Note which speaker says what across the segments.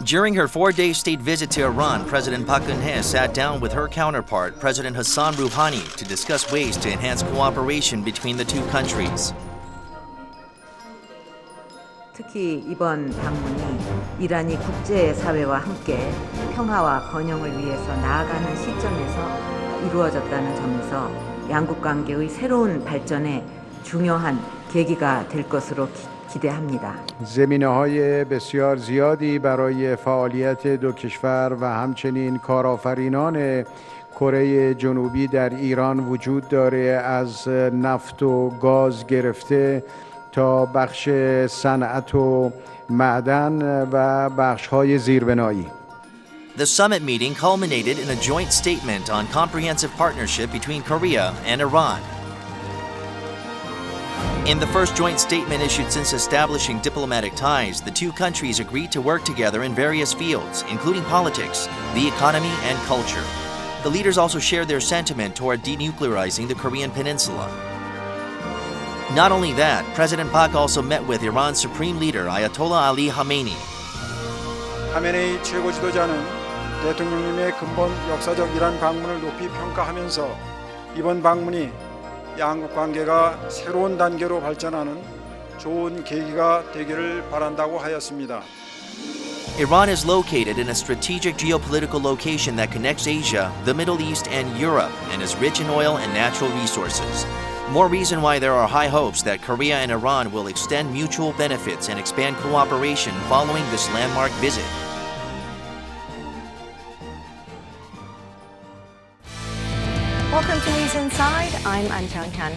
Speaker 1: During her 4-day state visit to Iran, President Park Geun-hye sat down with her counterpart, President Hassan Rouhani, to discuss ways to enhance cooperation between the two countries.
Speaker 2: 특히 이번 방문이 이란이 국제사회와 함께 평화와 번영을 위해서 나아가는 시점에서 이루어졌다는 점에서 양국 관계의 새로운 발전에 중요한 계기가 될 것으로 기대합니다.
Speaker 3: زمینه‌های بسیار زیادی برای فعالیت دو کشور و همچنین کارآفرینان کره جنوبی در ایران وجود داره، از نفت و گاز گرفته تا بخش صنعت و معدن و بخش‌های زیربنایی.
Speaker 1: The summit meeting culminated in a joint statement on comprehensive partnership between Korea and Iran. In the first joint statement issued since establishing diplomatic ties, the two countries agreed to work together in various fields, including politics, the economy, and culture. The leaders also shared their sentiment toward denuclearizing the Korean peninsula. Not only that, President Park also met with Iran's supreme leader, Ayatollah Ali Khamenei.
Speaker 4: 하메네이 최고 지도자는 대통령님의 근본 역사적 이란 방문을 높이 평가하면서 이번 방문이 양국 관계가 새로운 단계로 발전하는 좋은 계기가 되기를 바란다고 하였습니다.
Speaker 1: Iran is located in a strategic geopolitical location that connects Asia, the Middle East, and Europe, and is rich in oil and natural resources. More reason why there are high hopes that Korea and Iran will extend mutual benefits and expand cooperation following this landmark visit.
Speaker 5: Welcome to News Inside. I'm An Jung-hyun.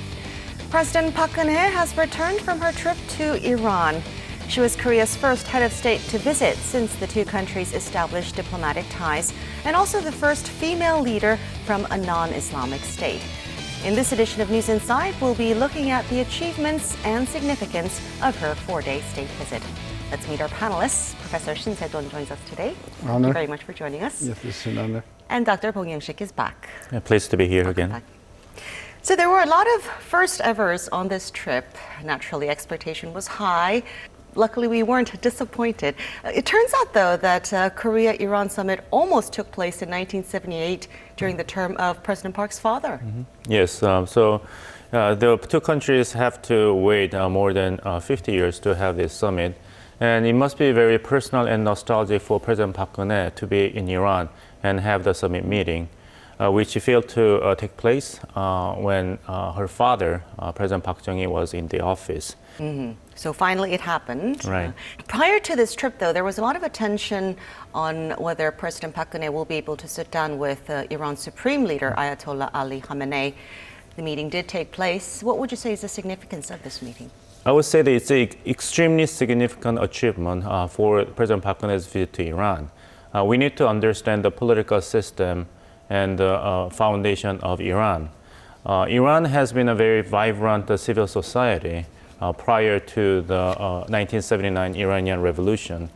Speaker 5: President Park Geun-hye has returned from her trip to Iran. She was Korea's first head of state to visit since the two countries established diplomatic ties, and also the first female leader from a non-Islamic state. In this edition of News Inside, we'll be looking at the achievements and significance of her 4-day state visit. Let's meet our panelists. Professor Shin Se-don joins us today. Thank you very much for joining us.
Speaker 3: Yes, it's an honor.
Speaker 5: And Dr. Bong Young-sik is back.
Speaker 6: Yeah, pleased to be here again.
Speaker 5: So there were a lot of first evers on this trip. Naturally, expectation was high. Luckily, we weren't disappointed. It turns out, though, that Korea-Iran summit almost took place in 1978 during the term of President Park's father.
Speaker 6: Yes, the two countries have to wait more than 50 years to have this summit. And it must be very personal and nostalgic for President Park Geun-hye to be in Iran and have the summit meeting, which failed to take place when her father, President Park Geun-hye, was in the office.
Speaker 5: Mm-hmm. So finally it happened.
Speaker 6: Right.
Speaker 5: Prior to this trip, though, there was a lot of attention on whether President Park Geun-hye will be able to sit down with Iran's supreme leader, Ayatollah Ali Khamenei. The meeting did take place. What would you say is the significance of this meeting?
Speaker 6: I would say that it's an extremely significant achievement for President Park Geun-hye's visit to Iran. We need to understand the political system and the foundation of Iran. Iran has been a very vibrant civil society prior to the 1979 Iranian Revolution.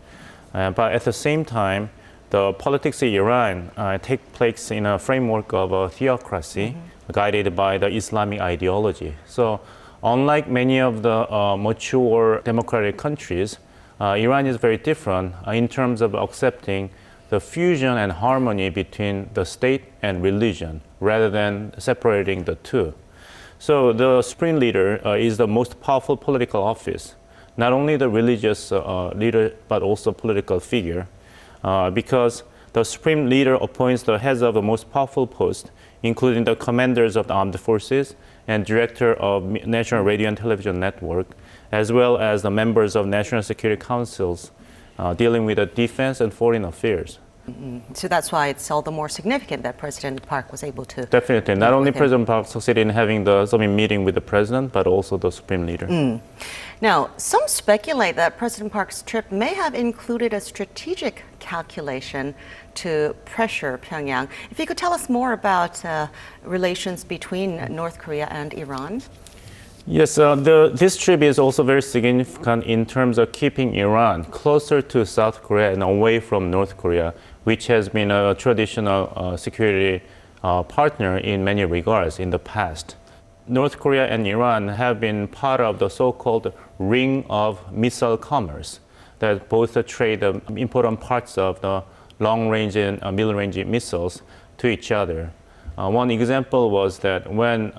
Speaker 6: But at the same time, the politics of Iran take place in a framework of a theocracy guided by the Islamic ideology. So unlike many of the mature democratic countries, Iran is very different in terms of accepting the fusion and harmony between the state and religion rather than separating the two. So the supreme leader is the most powerful political office, not only the religious leader, but also political figure, because the supreme leader appoints the heads of the most powerful posts, including the commanders of the armed forces and director of National Radio and Television Network, as well as the members of National Security Councils dealing with the defense and foreign affairs.
Speaker 5: So that's why it's all the more significant that President Park was able to.
Speaker 6: Definitely. Not only President Park succeeded in having the summit meeting with the president, but also the supreme leader.
Speaker 5: Now, some speculate that President Park's trip may have included a strategic calculation to pressure Pyongyang. If you could tell us more about relations between North Korea and Iran.
Speaker 6: Yes, this trip is also very significant in terms of keeping Iran closer to South Korea and away from North Korea, which has been a traditional security partner in many regards in the past. North Korea and Iran have been part of the so-called ring of missile commerce. that both trade important parts of the long-range and middle-range missiles to each other. One example was that when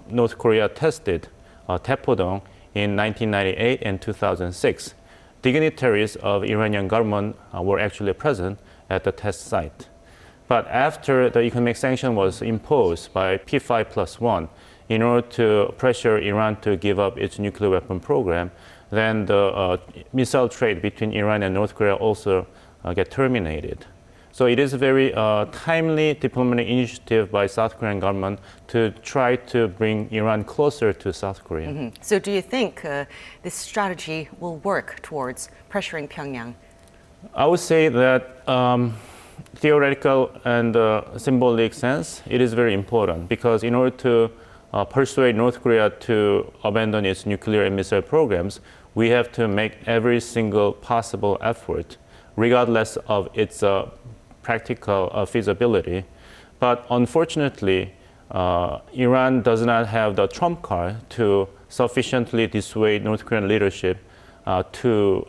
Speaker 6: North Korea tested Taepodong in 1998 and 2006, dignitaries of Iranian government were actually present at the test site. But after the economic sanction was imposed by P5+1 in order to pressure Iran to give up its nuclear weapon program, then the missile trade between Iran and North Korea also get terminated. So it is a very timely diplomatic initiative by South Korean government to try to bring Iran closer to South Korea.
Speaker 5: Mm-hmm. So do you think this strategy will work towards pressuring Pyongyang?
Speaker 6: I would say that theoretical and symbolic sense, it is very important because in order to persuade North Korea to abandon its nuclear and missile programs, we have to make every single possible effort, regardless of its practical feasibility. But unfortunately, Iran does not have the trump card to sufficiently dissuade North Korean leadership to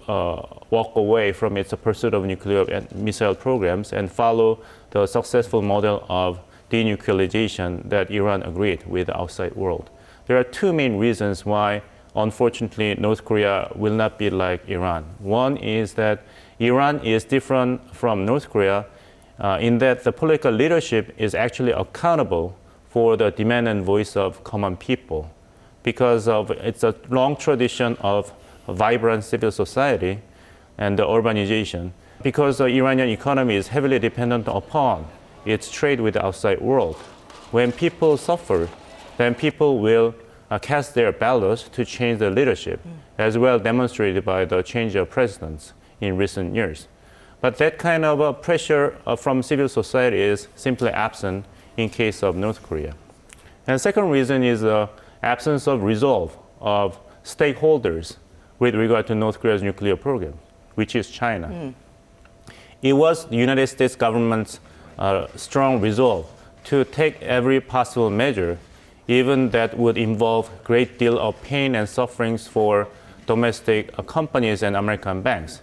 Speaker 6: walk away from its pursuit of nuclear and missile programs and follow the successful model of denuclearization that Iran agreed with the outside world. There are two main reasons why, unfortunately, North Korea will not be like Iran. One is that Iran is different from North Korea in that the political leadership is actually accountable for the demand and voice of common people because of its a long tradition of a vibrant civil society and the urbanization. Because the Iranian economy is heavily dependent upon its trade with the outside world. When people suffer, then people will cast their ballots to change the leadership, as well demonstrated by the change of presidents in recent years. But that kind of pressure from civil society is simply absent in case of North Korea. And the second reason is the absence of resolve of stakeholders with regard to North Korea's nuclear program, which is China. It was the United States government's strong resolve to take every possible measure, even that would involve a great deal of pain and sufferings for domestic companies and American banks,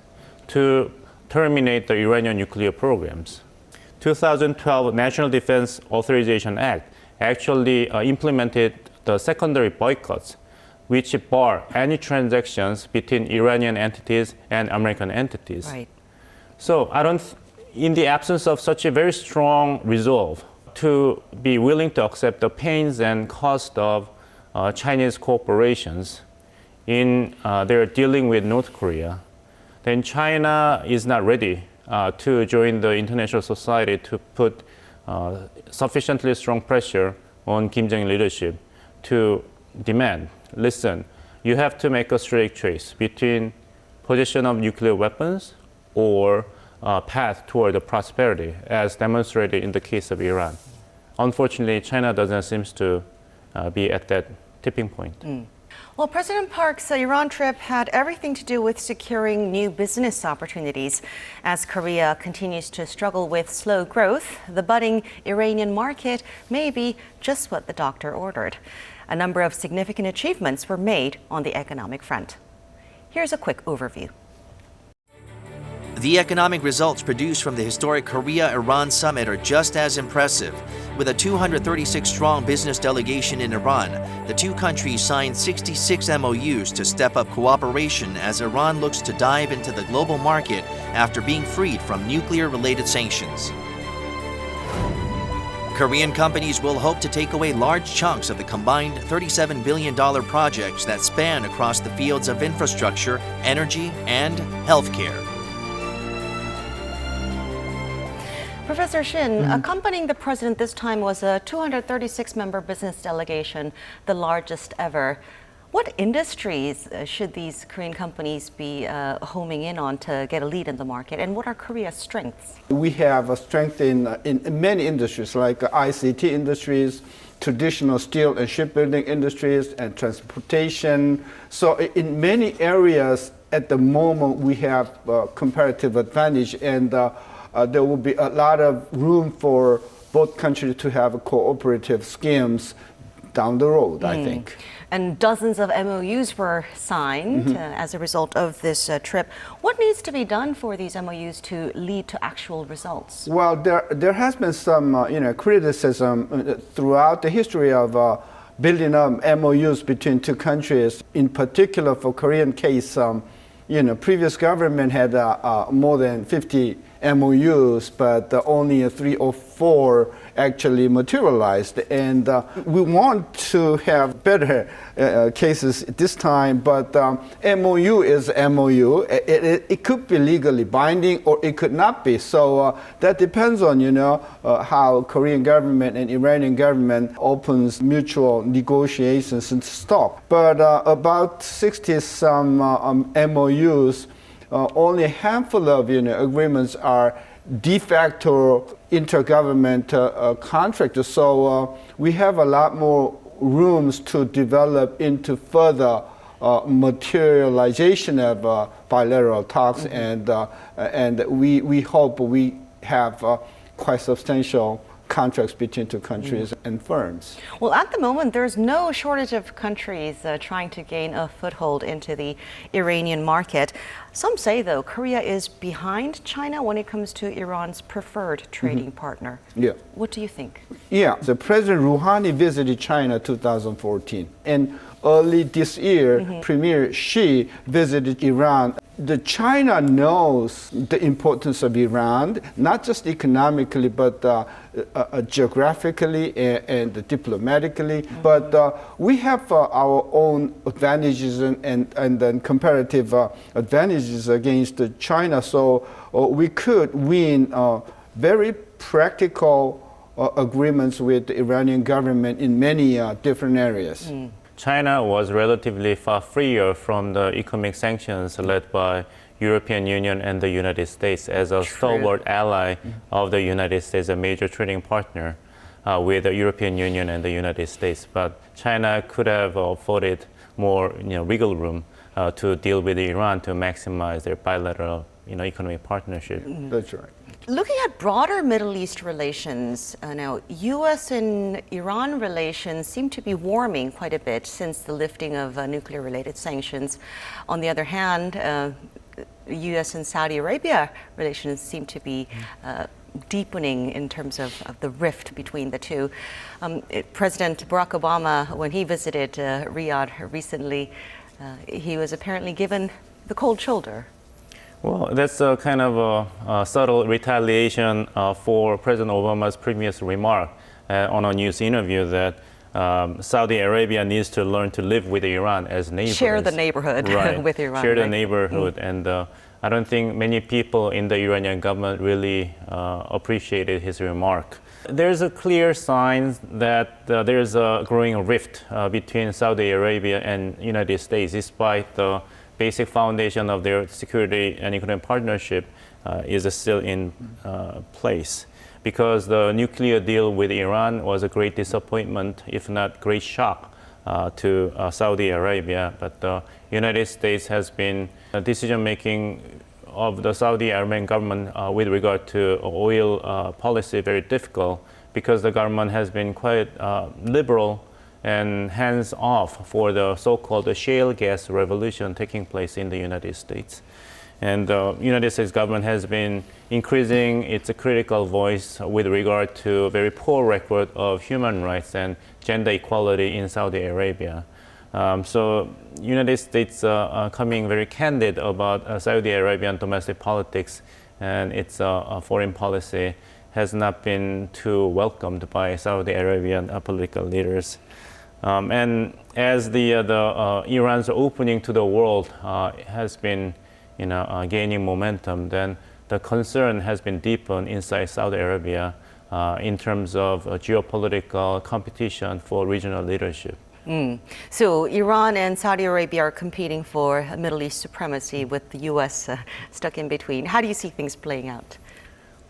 Speaker 6: to terminate the Iranian nuclear programs. 2012 National Defense Authorization Act actually implemented the secondary boycotts, which bar any transactions between Iranian entities and American entities.
Speaker 5: Right.
Speaker 6: So in the absence of such a very strong resolve to be willing to accept the pains and cost of Chinese corporations in their dealing with North Korea, then China is not ready to join the international society to put sufficiently strong pressure on Kim Jong-un leadership to demand, listen, you have to make a straight choice between possession of nuclear weapons or path toward the prosperity, as demonstrated in the case of Iran. Unfortunately, China doesn't seem to be at that tipping point.
Speaker 5: Well, President Park's Iran trip had everything to do with securing new business opportunities. As Korea continues to struggle with slow growth, the budding Iranian market may be just what the doctor ordered. A number of significant achievements were made on the economic front. Here's a quick overview.
Speaker 1: The economic results produced from the historic Korea-Iran summit are just as impressive. With a 236-strong business delegation in Iran, the two countries signed 66 MOUs to step up cooperation as Iran looks to dive into the global market after being freed from nuclear-related sanctions. Korean companies will hope to take away large chunks of the combined $37 billion projects that span across the fields of infrastructure, energy, and healthcare.
Speaker 5: Professor Shin, accompanying the president this time was a 236-member business delegation, the largest ever. What industries should these Korean companies be homing in on to get a lead in the market, and what are Korea's strengths?
Speaker 7: We have a strength in many industries like ICT industries, traditional steel and shipbuilding industries, and transportation. So in many areas at the moment we have comparative advantage, and there will be a lot of room for both countries to have cooperative schemes down the road, I think.
Speaker 5: And dozens of MOUs were signed as a result of this trip. What needs to be done for these MOUs to lead to actual results?
Speaker 7: Well, there has been some criticism throughout the history of building up MOUs between two countries. In particular, for Korean case, previous government had more than 50 MOUs, but only 3 or 4 actually materialized. And we want to have better cases this time, but MOU is MOU. It could be legally binding or it could not be. So that depends on, how Korean government and Iranian government opens mutual negotiations and stuff. But about 60 some MOUs, only a handful of agreements are de facto intergovernmental contracts. So we have a lot more rooms to develop into further materialization of bilateral talks, and we hope we have quite substantial contracts between two countries and firms.
Speaker 5: Well, at the moment, there's no shortage of countries trying to gain a foothold into the Iranian market. Some say, though, Korea is behind China when it comes to Iran's preferred trading partner.
Speaker 7: Yeah.
Speaker 5: What do you think?
Speaker 7: Yeah, the President Rouhani visited China 2014. And early this year, Premier Xi visited Iran. China knows the importance of Iran, not just economically, but geographically and diplomatically. But we have our own advantages and then comparative advantages against China. So we could win very practical agreements with the Iranian government in many different areas.
Speaker 6: China was relatively far freer from the economic sanctions led by European Union and the United States as a stalwart ally of the United States, a major trading partner with the European Union and the United States. But China could have afforded more wiggle room to deal with Iran to maximize their bilateral economic partnership.
Speaker 7: That's right.
Speaker 5: Looking at broader Middle East relations, now U.S. and Iran relations seem to be warming quite a bit since the lifting of nuclear-related sanctions. On the other hand, U.S. and Saudi Arabia relations seem to be deepening in terms of the rift between the two. President Barack Obama, when he visited Riyadh recently, he was apparently given the cold shoulder.
Speaker 6: Well, that's a kind of a subtle retaliation for President Obama's previous remark on a news interview that Saudi Arabia needs to learn to live with Iran as neighbors.
Speaker 5: Share the neighborhood
Speaker 6: right.
Speaker 5: with Iran.
Speaker 6: Share the
Speaker 5: right?
Speaker 6: neighborhood. And I don't think many people in the Iranian government really appreciated his remark. There's a clear sign that there's a growing rift between Saudi Arabia and United States, despite the basic foundation of their security and economic partnership is still in place. Because the nuclear deal with Iran was a great disappointment, if not great shock to Saudi Arabia. But the United States has been decision-making of the Saudi Arabian government with regard to oil policy very difficult, because the government has been quite liberal and hands-off for the so-called shale gas revolution taking place in the United States. And the United States government has been increasing its critical voice with regard to a very poor record of human rights and gender equality in Saudi Arabia. So United States are coming very candid about Saudi Arabian domestic politics, and its foreign policy has not been too welcomed by Saudi Arabian political leaders. And as the Iran's opening to the world has been gaining momentum, then the concern has been deepened inside Saudi Arabia in terms of geopolitical competition for regional leadership.
Speaker 5: So Iran and Saudi Arabia are competing for Middle East supremacy with the U.S. Stuck in between. How do you see things playing out?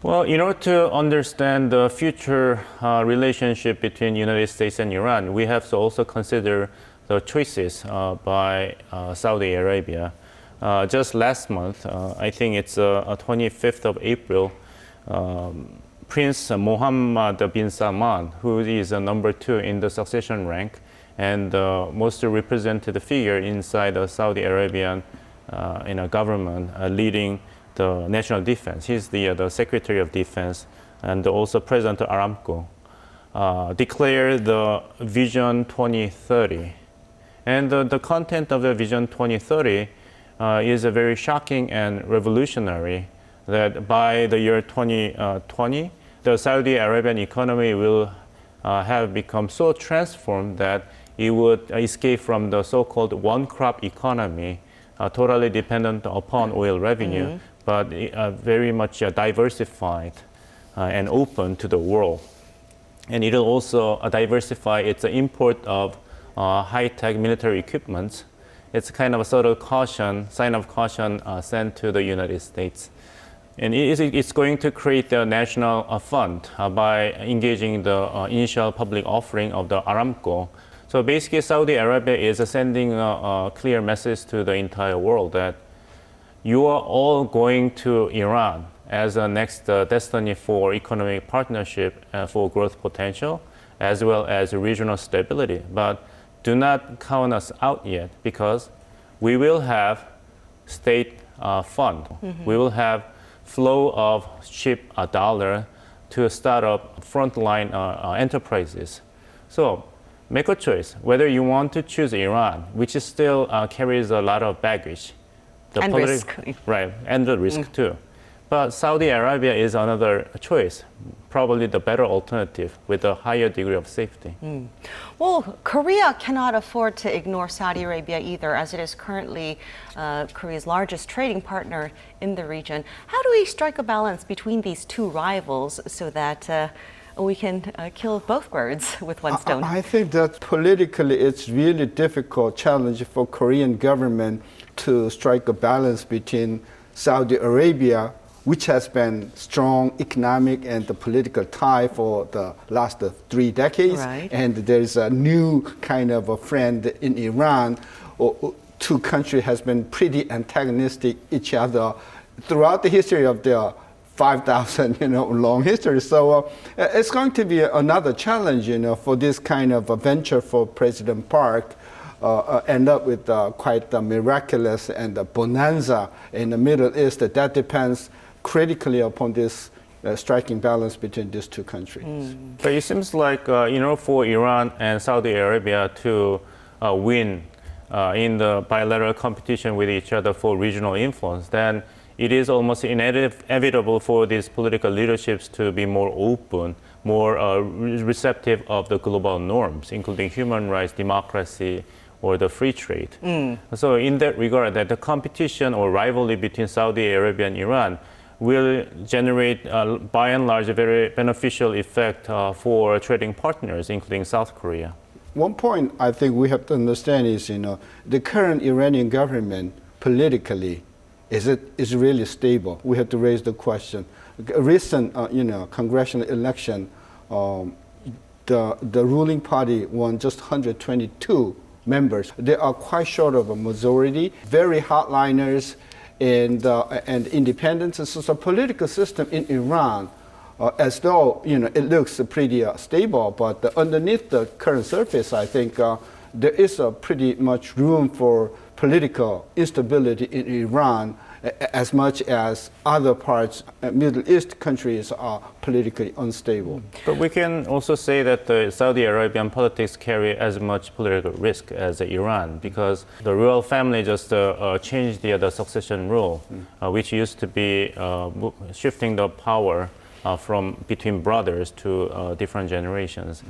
Speaker 6: Well, in order to understand the future relationship between United States and Iran, we have to also consider the choices by Saudi Arabia. Just last month, I think it's 25th of April, Prince Mohammed bin Salman, who is number 2 in the succession rank, and the most represented figure inside the Saudi Arabian government leading the national defense. He's the Secretary of Defense and also President Aramco. Declared the Vision 2030. And the content of the Vision 2030 is very shocking and revolutionary, that by the year 2020, the Saudi Arabian economy will have become so transformed that it would escape from the so-called one-crop economy, totally dependent upon oil revenue, but very much diversified and open to the world. And it will also diversify its import of high-tech military equipment. It's kind of a sort of sign of caution sent to the United States. And it's going to create a national fund by engaging the initial public offering of the Aramco. So basically, Saudi Arabia is sending a clear message to the entire world that you are all going to Iran as a next destiny for economic partnership for growth potential, as well as regional stability. But do not count us out yet, because we will have state fund. We will have flow of cheap dollar to start up frontline enterprises. So make a choice whether you want to choose Iran, which is still carries a lot of baggage.
Speaker 5: And risk.
Speaker 6: Right, and the risk too. But Saudi Arabia is another choice, probably the better alternative with a higher degree of safety.
Speaker 5: Well, Korea cannot afford to ignore Saudi Arabia either, as it is currently Korea's largest trading partner in the region. How do we strike a balance between these two rivals so that we can kill both birds with one stone?
Speaker 7: I think that politically it's really difficult challenge for Korean government to strike a balance between Saudi Arabia, which has been strong economic and the political tie for the last 3 decades.
Speaker 5: Right.
Speaker 7: And there's a new kind of a friend in Iran. Two countries has been pretty antagonistic each other throughout the history of their 5,000 long history. So it's going to be another challenge for this kind of a venture for President Park. End up with quite a miraculous and a bonanza in the Middle East. That depends critically upon this striking balance between these two countries.
Speaker 6: But it seems like, for Iran and Saudi Arabia to win in the bilateral competition with each other for regional influence, then it is almost inevitable for these political leaderships to be more open, more receptive of the global norms, including human rights, democracy, or the free trade. So in that regard, that the competition or rivalry between Saudi Arabia and Iran will generate, by and large, a very beneficial effect for trading partners, including South Korea.
Speaker 7: One point I think we have to understand is, the current Iranian government politically, is really stable? We have to raise the question. A recent, congressional election, the ruling party won just 122 members. They are quite short of a majority, very hardliners and independents. So the political system in Iran, as though it looks pretty stable, but underneath the current surface, I think there is a pretty much room for political instability in Iran, as much as other parts, Middle East countries are politically unstable.
Speaker 6: But we can also say that the Saudi Arabian politics carry as much political risk as Iran, because the royal family just changed the succession rule, which used to be shifting the power from between brothers to different generations.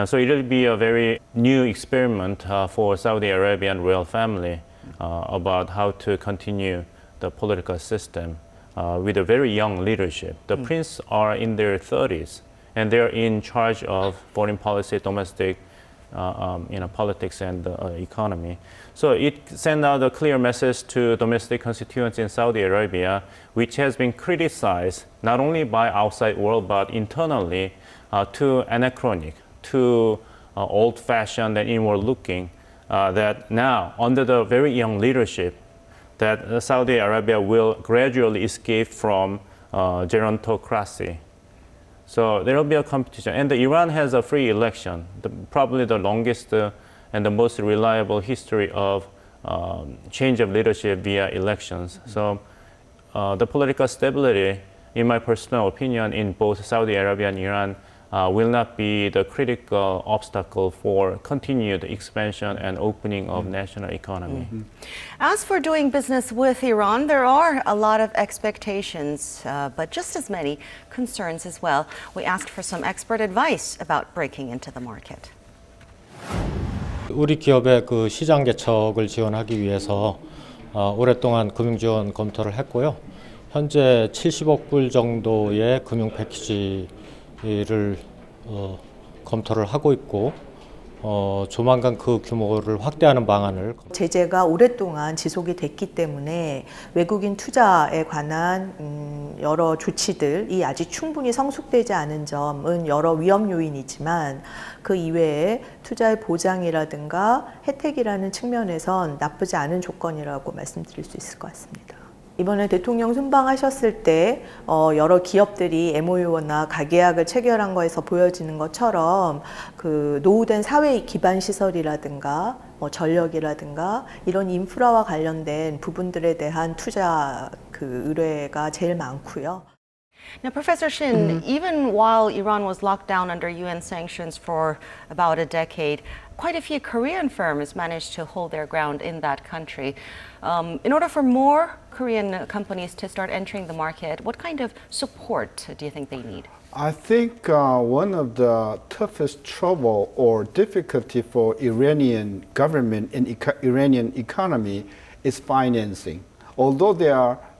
Speaker 6: So it will be a very new experiment for Saudi Arabian royal family about how to continue the political system with a very young leadership. The prince are in their 30s, and they're in charge of foreign policy, domestic politics and economy. So it sent out a clear message to domestic constituents in Saudi Arabia, which has been criticized not only by outside world but internally too anachronic, too old-fashioned and inward-looking. That now, under the very young leadership, that Saudi Arabia will gradually escape from gerontocracy. So there will be a competition. And Iran has a free election, probably the longest and the most reliable history of change of leadership via elections. So the political stability, in my personal opinion, in both Saudi Arabia and Iran will not be the critical obstacle for continued expansion and opening of national economy.
Speaker 5: As for doing business with Iran, there are a lot of expectations, but just as many concerns as well. We asked for some expert advice about breaking into the market.
Speaker 8: 우리 기업의 그 시장 개척을 지원하기 위해서 오랫동안 금융 지원 검토를 했고요. 현재 70억 불 정도의 금융 패키지를 검토를 하고 있고 조만간 그 규모를 확대하는 방안을
Speaker 9: 제재가 오랫동안 지속이 됐기 때문에 외국인 투자에 관한 여러 조치들이 아직 충분히 성숙되지 않은 점은 여러 위험 요인이지만 그 이외에 투자의 보장이라든가 혜택이라는 측면에선 나쁘지 않은 조건이라고 말씀드릴 수 있을 것 같습니다. 이번에 대통령 순방하셨을 때 여러 기업들이 MOU나 가계약을 체결한 거에서 보여지는 것처럼 그 노후된 사회 기반 시설이라든가 전력이라든가 이런 인프라와 관련된 부분들에 대한 투자 그 의뢰가 제일 많고요.
Speaker 5: Now, Professor Shin, even while Iran was locked down under UN sanctions for about a decade, quite a few Korean firms managed to hold their ground in that country. In order for more Korean companies to start entering the market, what kind of support do you think they need?
Speaker 7: I think one of the toughest trouble or difficulty for Iranian government and Iranian economy is financing. Although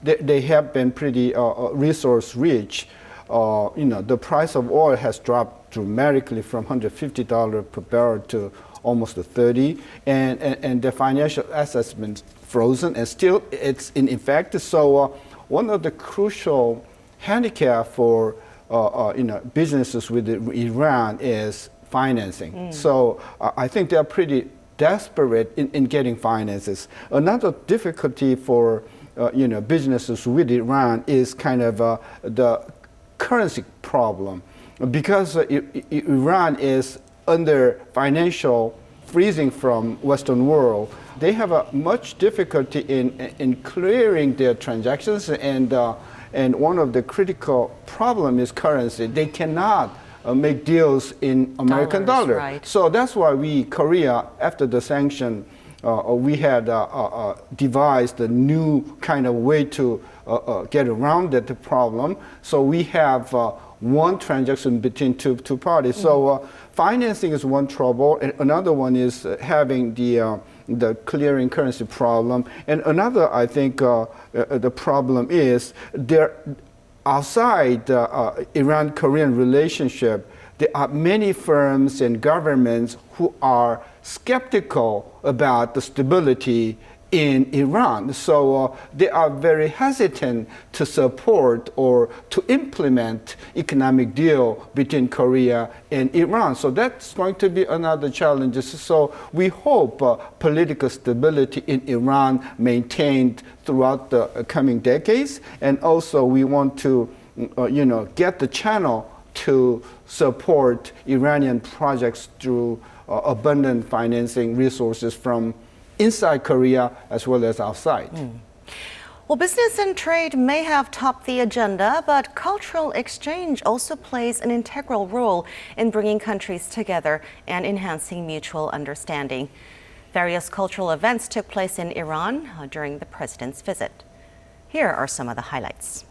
Speaker 7: they have been pretty resource rich, the price of oil has dropped dramatically from $150 per barrel to almost $30, and the financial assets been frozen, and still it's in effect. So one of the crucial handicap for businesses with Iran is financing. So I think they're pretty desperate in getting finances. Another difficulty for businesses with Iran is kind of the currency problem, because Iran is under financial freezing from Western world. They have a much difficulty in clearing their transactions, and one of the critical problem is currency. They cannot make deals in American dollar.
Speaker 5: Right.
Speaker 7: So that's why Korea, after the sanction, we had devised a new kind of way to get around that problem. So we have one transaction between two parties. So financing is one trouble, and another one is having the clearing currency problem. And another, I think, the problem is there. Outside the Iran-Korean relationship, there are many firms and governments who are skeptical about the stability in Iran. So they are very hesitant to support or to implement economic deal between Korea and Iran. So that's going to be another challenge. So we hope political stability in Iran maintained throughout the coming decades, and also we want to get the channel to support Iranian projects through abundant financing resources from inside Korea as well as outside.
Speaker 5: Well, business and trade may have topped the agenda, but cultural exchange also plays an integral role in bringing countries together and enhancing mutual understanding. Various cultural events took place in Iran during the president's visit. Here are some of the highlights.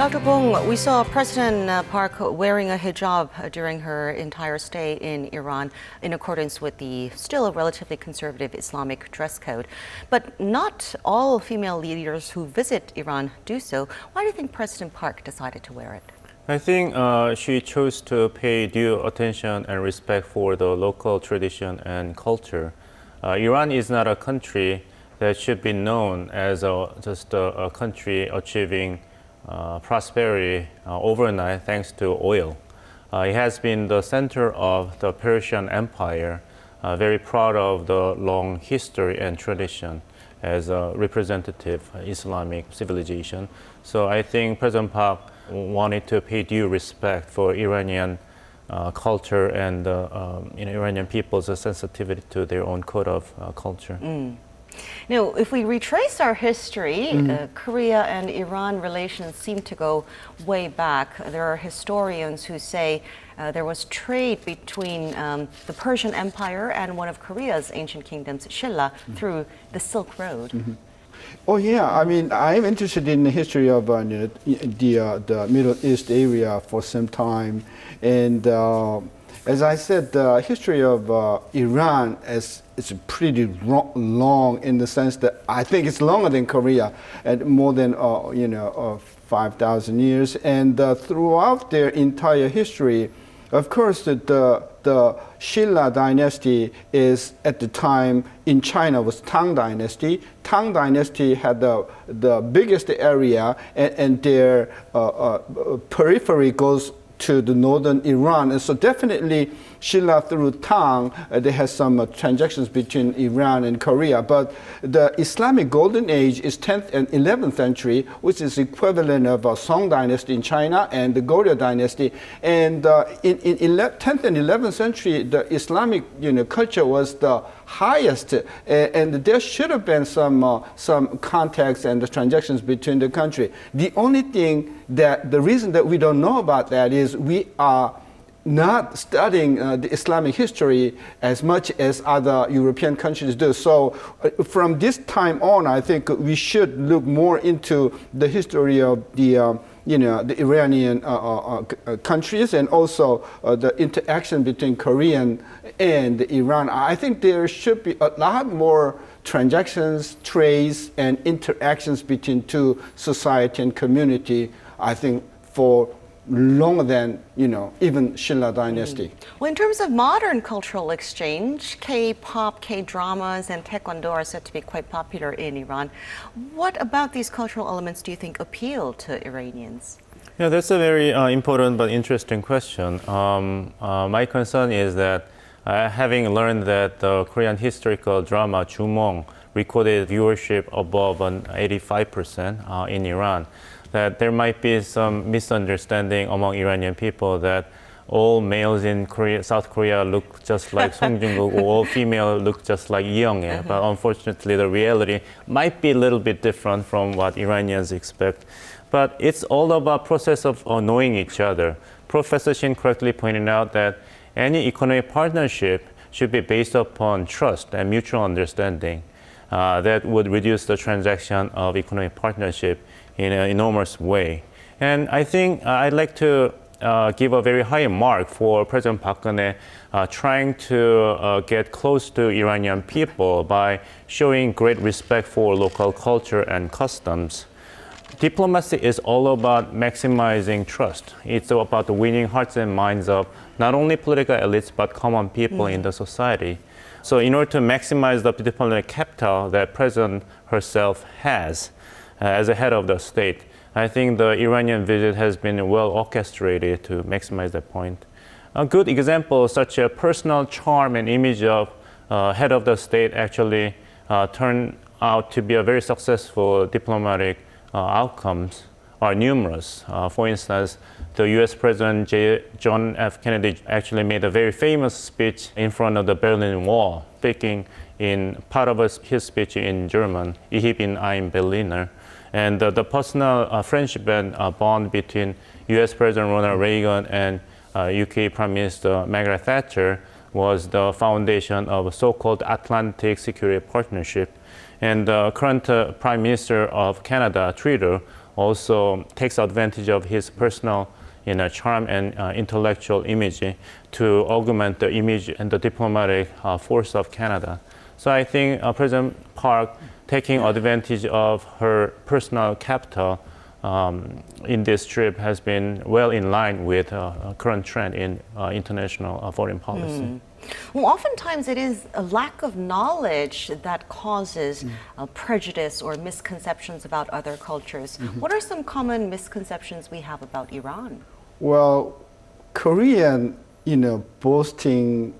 Speaker 5: Dr. Bong, we saw President Park wearing a hijab during her entire stay in Iran in accordance with the still relatively conservative Islamic dress code. But not all female leaders who visit Iran do so. Why do you think President Park decided to wear it?
Speaker 6: I think she chose to pay due attention and respect for the local tradition and culture. Iran is not a country that should be known as just a country achieving prosperity overnight thanks to oil. It has been the center of the Persian Empire, very proud of the long history and tradition as a representative Islamic civilization. So I think President Park wanted to pay due respect for Iranian culture and Iranian people's sensitivity to their own code of culture.
Speaker 5: Now, if we retrace our history, Korea and Iran relations seem to go way back. There are historians who say there was trade between the Persian Empire and one of Korea's ancient kingdoms, Shilla, through the Silk Road.
Speaker 7: Oh yeah, I mean, I'm interested in the history of the Middle East area for some time, and as I said, the history of Iran is pretty long in the sense that I think it's longer than Korea, and more than 5,000 years. And throughout their entire history, of course, the Shilla dynasty is at the time in China was Tang dynasty. Tang dynasty had the biggest area, and their periphery goes to the northern Iran. And so definitely Shilla through Tang, they had some transactions between Iran and Korea. But the Islamic Golden Age is 10th and 11th century, which is equivalent of Song dynasty in China and the Goryeo dynasty. And in 10th and 11th century, the Islamic culture was the highest, and there should have been some contacts and the transactions between the country. The only thing the reason that we don't know about that is we are not studying the Islamic history as much as other European countries do. So from this time on, I think we should look more into the history of the Iranian countries, and also the interaction between Korean and Iran. I think there should be a lot more transactions, trades, and interactions between two society and community, I think, for longer than even Shilla dynasty.
Speaker 5: Well, in terms of modern cultural exchange, K-pop, K-dramas, and Taekwondo are said to be quite popular in Iran. What about these cultural elements do you think appeal to Iranians?
Speaker 6: Yeah, that's a very important but interesting question. My concern is that having learned that the Korean historical drama Jumong recorded viewership above 85% in Iran, that there might be some misunderstanding among Iranian people that all males in South Korea look just like Song Jung-kook, or all females look just like Lee Young-hae. But unfortunately, the reality might be a little bit different from what Iranians expect. But it's all about process of knowing each other. Professor Shin correctly pointed out that any economic partnership should be based upon trust and mutual understanding. That would reduce the transaction of economic partnership in an enormous way. And I think I'd like to give a very high mark for President Park Geun-hye trying to get close to Iranian people by showing great respect for local culture and customs. Diplomacy is all about maximizing trust. It's about winning hearts and minds of not only political elites, but common people in the society. So in order to maximize the diplomatic capital that President herself has as a head of the state, I think the Iranian visit has been well orchestrated to maximize that point. A good example, such a personal charm and image of head of the state actually turned out to be a very successful diplomatic outcomes are numerous. For instance, the US President John F. Kennedy actually made a very famous speech in front of the Berlin Wall, speaking in part of his speech in German, Ich bin ein Berliner. And the personal friendship and bond between US President Ronald Reagan and UK Prime Minister Margaret Thatcher was the foundation of a so-called Atlantic Security Partnership. And the current Prime Minister of Canada, Trudeau, also takes advantage of his personal charm and intellectual image to augment the image and the diplomatic force of Canada. So I think President Park taking advantage of her personal capital in this trip has been well in line with current trend in international foreign policy.
Speaker 5: Well, oftentimes it is a lack of knowledge that causes prejudice or misconceptions about other cultures. What are some common misconceptions we have about Iran?
Speaker 7: Well, Korean, boasting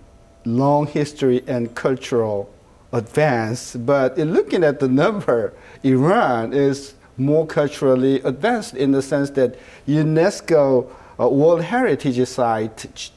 Speaker 7: long history and cultural advance, but in looking at the number, Iran is more culturally advanced in the sense that UNESCO World Heritage Site,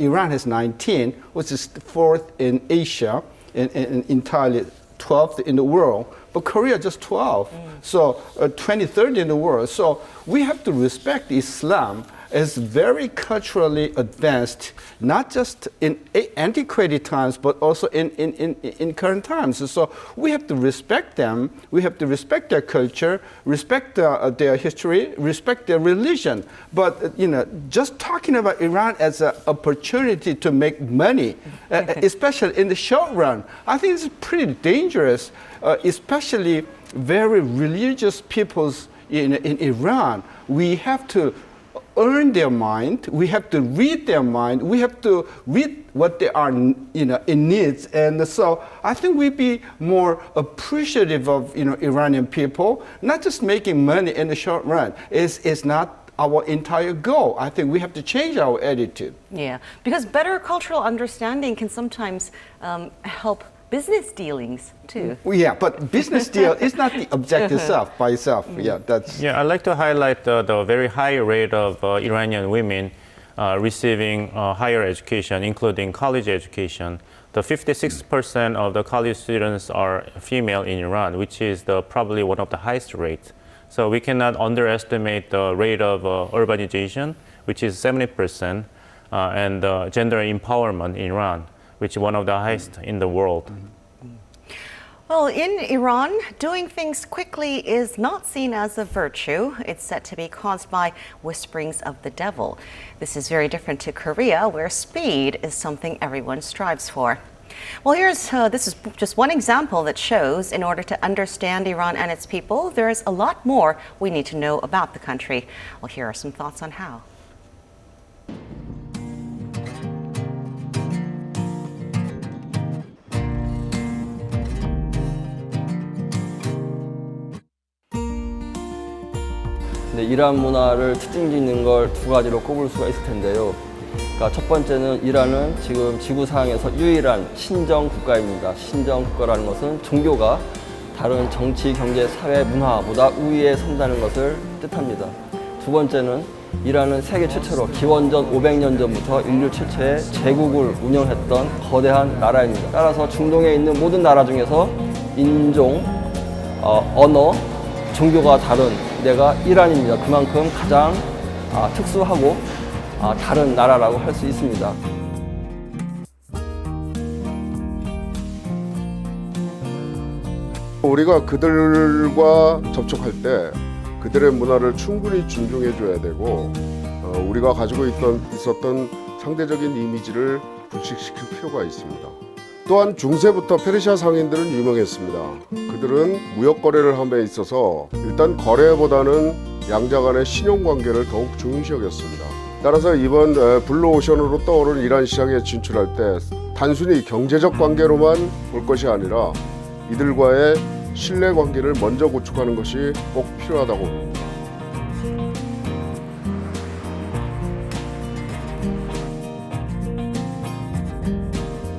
Speaker 7: Iran has 19, which is fourth in Asia and entirely 12th in the world, but Korea just 12, so 23rd in the world. So we have to respect Islam as very culturally advanced, not just in antiquated times, but also in current times. So we have to respect them, we have to respect their culture, respect their history, respect their religion. But just talking about Iran as an opportunity to make money, especially in the short run, I think it's pretty dangerous, especially very religious peoples in Iran. We have to earn their mind, we have to read their mind, we have to read what they are in needs. And so I think we'd be more appreciative of Iranian people, not just making money in the short run. It's not our entire goal. I think we have to change our attitude.
Speaker 5: Yeah, because better cultural understanding can sometimes help business dealings too.
Speaker 7: Yeah, but business deal is not the objective by itself. Yeah, that's.
Speaker 6: Yeah, I'd like to highlight the very high rate of Iranian women receiving higher education, including college education. The 56% of the college students are female in Iran, which is probably one of the highest rates. So we cannot underestimate the rate of urbanization, which is 70%, and gender empowerment in Iran, which is one of the highest in the world.
Speaker 5: Well, in Iran, doing things quickly is not seen as a virtue. It's said to be caused by whisperings of the devil. This is very different to Korea, where speed is something everyone strives for. Well, this is just one example that shows in order to understand Iran and its people, there is a lot more we need to know about the country. Well, here are some thoughts on how.
Speaker 10: 이란 문화를 특징 짓는 걸 두 가지로 꼽을 수가 있을 텐데요. 그러니까 첫 번째는 이란은 지금 지구상에서 유일한 신정 국가입니다. 신정 국가라는 것은 종교가 다른 정치, 경제, 사회, 문화보다 우위에 선다는 것을 뜻합니다. 두 번째는 이란은 세계 최초로 기원전 500년 전부터 인류 최초의 제국을 운영했던 거대한 나라입니다. 따라서 중동에 있는 모든 나라 중에서 인종, 언어, 종교가 다른 데가 이란입니다. 그만큼 가장 특수하고 다른 나라라고 할 수 있습니다.
Speaker 11: 우리가 그들과 접촉할 때 그들의 문화를 충분히 존중해줘야 되고 우리가 가지고 있었던 상대적인 이미지를 불식시킬 필요가 있습니다. 또한 중세부터 페르시아 상인들은 유명했습니다. 그들은 무역 거래를 함에 있어서 일단 거래보다는 양자 간의 신용관계를 더욱 중요시 여겼습니다. 따라서 이번 블루오션으로 떠오른 이란 시장에 진출할 때 단순히 경제적 관계로만 볼 것이 아니라 이들과의 신뢰관계를 먼저 구축하는 것이 꼭 필요하다고 봅니다.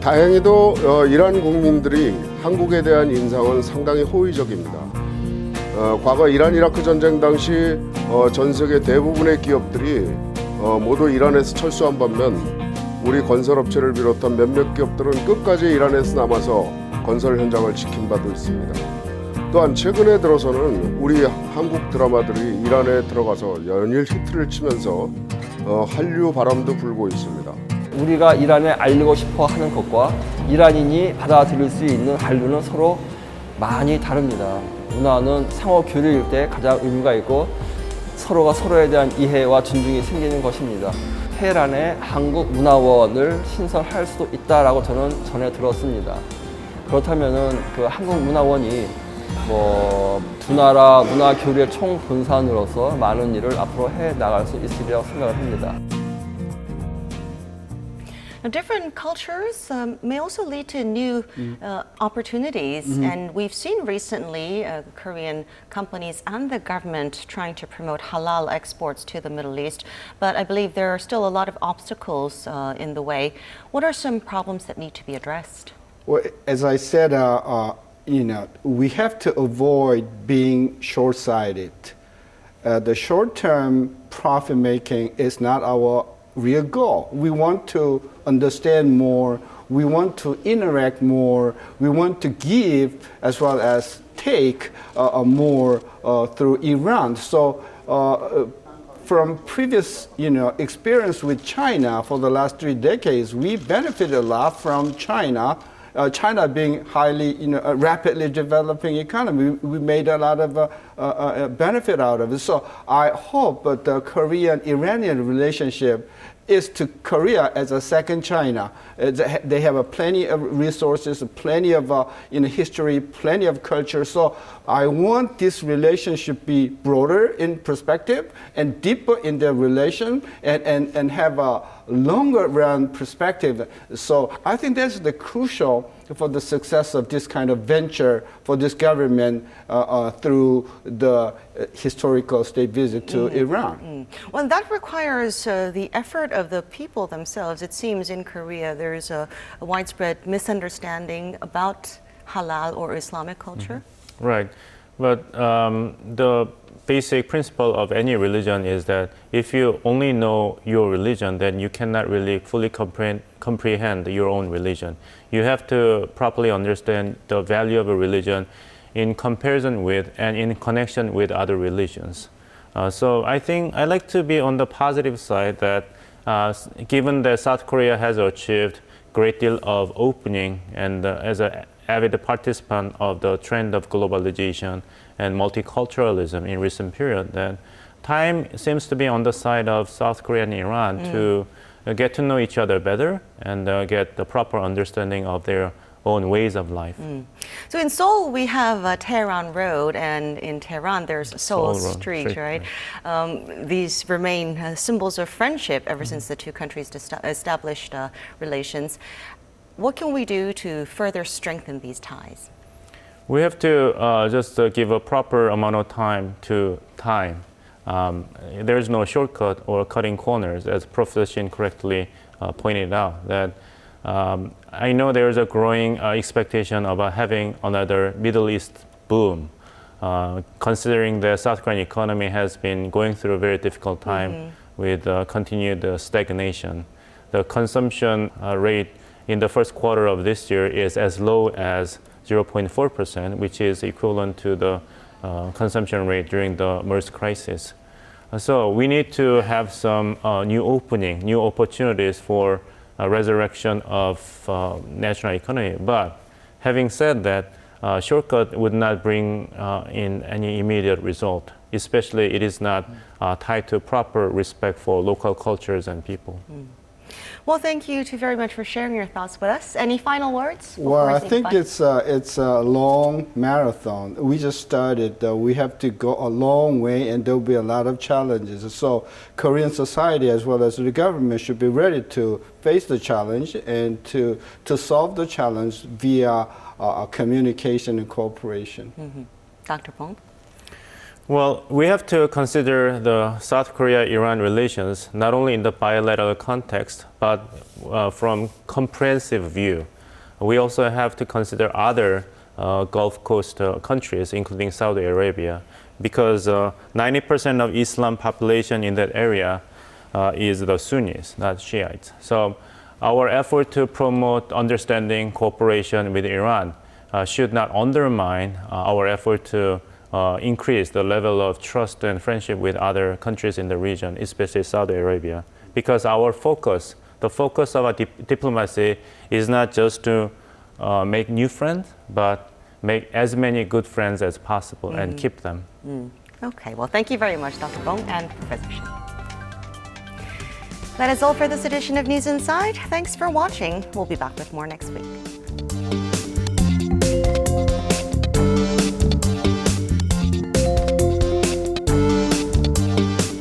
Speaker 11: 다행히도 이란 국민들이 한국에 대한 인상은 상당히 호의적입니다. 과거 이란-이라크 전쟁 당시 전 세계 대부분의 기업들이 모두 이란에서 철수한 반면 우리 건설업체를 비롯한 몇몇 기업들은 끝까지 이란에서 남아서 건설 현장을 지킨 바도 있습니다. 또한 최근에 들어서는 우리 한국 드라마들이 이란에 들어가서 연일 히트를 치면서 한류 바람도 불고 있습니다.
Speaker 10: 우리가 이란에 알리고 싶어 하는 것과 이란인이 받아들일 수 있는 한류는 서로 많이 다릅니다. 문화는 상호 교류일 때 가장 의미가 있고 서로가 서로에 대한 이해와 존중이 생기는 것입니다. 테헤란에 한국 문화원을 신설할 수도 있다라고 저는 전해 들었습니다. 그렇다면은 그 한국 문화원이 두 나라 문화 교류의 총분산으로서 많은 일을 앞으로 해 나갈 수 있으리라고 생각을 합니다.
Speaker 5: Now, different cultures may also lead to new opportunities, and we've seen recently Korean companies and the government trying to promote halal exports to the Middle East, but I believe there are still a lot of obstacles in the way. What are some problems that need to be addressed?
Speaker 7: Well, as I said, we have to avoid being short-sighted. The short-term profit making is not our real goal. We want to understand more, we want to interact more, we want to give as well as take more through Iran. So from previous experience with China for the last 3 decades, we benefited a lot from China. China being highly, rapidly developing economy, we made a lot of benefit out of it. So I hope that the Korean-Iranian relationship is to Korea as a second China. They have plenty of resources, plenty of history, plenty of culture. So I want this relationship be broader in perspective and deeper in their relation and have a longer run perspective. So I think that's the crucial for the success of this kind of venture for this government through the historical state visit to Iran.
Speaker 5: Well, that requires the effort of the people themselves. It seems in Korea there's a widespread misunderstanding about halal or Islamic culture.
Speaker 6: Right, but the basic principle of any religion is that if you only know your religion, then you cannot really fully comprehend your own religion. You have to properly understand the value of a religion in comparison with and in connection with other religions. So I think I like to be on the positive side that given that South Korea has achieved great deal of opening and as an avid participant of the trend of globalization and multiculturalism in recent period, that time seems to be on the side of South Korea and Iran to get to know each other better and get the proper understanding of their own ways of life.
Speaker 5: So in Seoul we have Tehran Road, and in Tehran there's Seoul Street, right? These remain symbols of friendship ever since the two countries established relations. What can we do to further strengthen these ties?
Speaker 6: We have to just give a proper amount of time to time. There's no shortcut or cutting corners, as Professor Shin correctly pointed out. That I know there is a growing expectation about having another Middle East boom, considering the South Korean economy has been going through a very difficult time with continued stagnation. The consumption rate in the first quarter of this year is as low as 0.4%, which is equivalent to the consumption rate during the MERS crisis. So we need to have some new opportunities for resurrection of national economy. But having said that, shortcut would not bring in any immediate result. Especially it is not tied to proper respect for local cultures and people.
Speaker 5: Well, thank you two very much for sharing your thoughts with us. Any final words?
Speaker 7: Well, I think it's a long marathon. We just started. We have to go a long way, and there will be a lot of challenges. So Korean society as well as the government should be ready to face the challenge and to solve the challenge via communication and cooperation.
Speaker 5: Dr. Bong?
Speaker 6: Well, we have to consider the South Korea-Iran relations not only in the bilateral context, but from comprehensive view. We also have to consider other Gulf Coast countries, including Saudi Arabia, because 90% of Islam population in that area is the Sunnis, not Shiites. So our effort to promote understanding, cooperation with Iran should not undermine our effort to increase the level of trust and friendship with other countries in the region, especially Saudi Arabia. Because our focus, the focus of our diplomacy is not just to make new friends, but make as many good friends as possible and keep them.
Speaker 5: Okay, well, thank you very much, Dr. Bong and Professor Shin. That is all for this edition of News Inside. Thanks for watching. We'll be back with more next week.